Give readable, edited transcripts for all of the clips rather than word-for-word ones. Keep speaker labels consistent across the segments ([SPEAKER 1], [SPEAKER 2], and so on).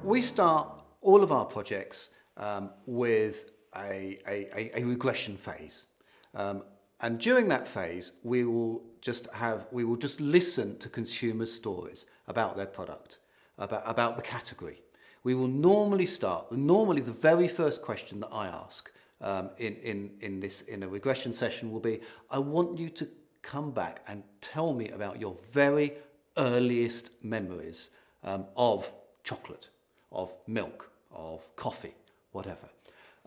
[SPEAKER 1] We start all of our projects with a regression phase. And during that phase, we will just listen to consumer stories about their product, about the category. We will normally the very first question that I ask in a regression session will be, I want you to come back and tell me about your very earliest memories of chocolate, of milk, of coffee, whatever.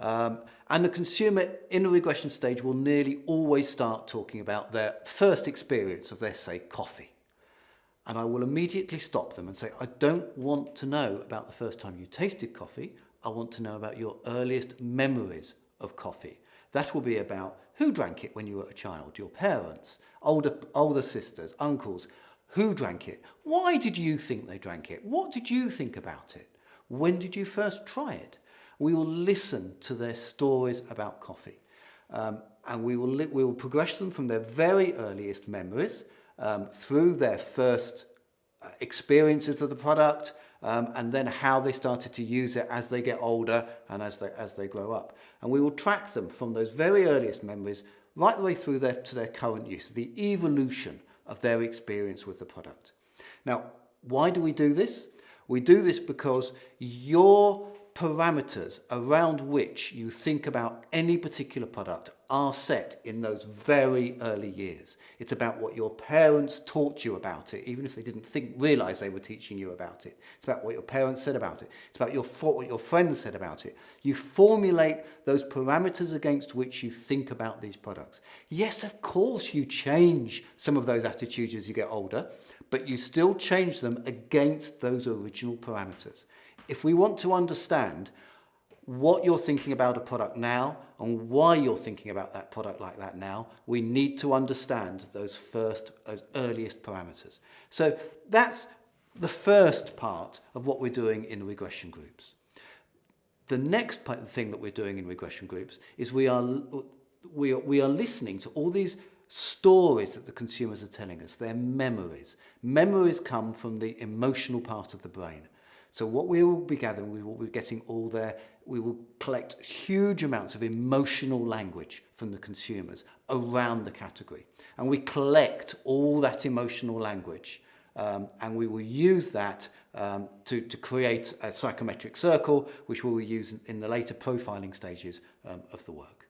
[SPEAKER 1] And the consumer in the regression stage will nearly always start talking about their first experience of their, say, coffee. And I will immediately stop them and say, I don't want to know about the first time you tasted coffee. I want to know about your earliest memories of coffee. That will be about who drank it when you were a child, your parents, older sisters, uncles. Who drank it? Why did you think they drank it? What did you think about it? When did you first try it? We will listen to their stories about coffee. And we will progress them from their very earliest memories through their first experiences of the product, and then how they started to use it as they get older and as they grow up. And we will track them from those very earliest memories right the way through to their current use, the evolution of their experience with the product. Now, why do we do this? We do this because your parameters around which you think about any particular product are set in those very early years. It's about what your parents taught you about it, even if they didn't realize they were teaching you about it. It's about what your parents said about it. It's about what your friends said about it. You formulate those parameters against which you think about these products. Yes, of course, you change some of those attitudes as you get older, but you still change them against those original parameters. If we want to understand what you're thinking about a product now and why you're thinking about that product like that now, we need to understand those earliest parameters. So that's the first part of what we're doing in regression groups. The next thing that we're doing in regression groups is we are listening to all these stories that the consumers are telling us, their memories. Memories come from the emotional part of the brain. So what we will be gathering, we will be getting we will collect huge amounts of emotional language from the consumers around the category. And we collect all that emotional language and we will use that to create a psychometric circle, which we will use in the later profiling stages of the work.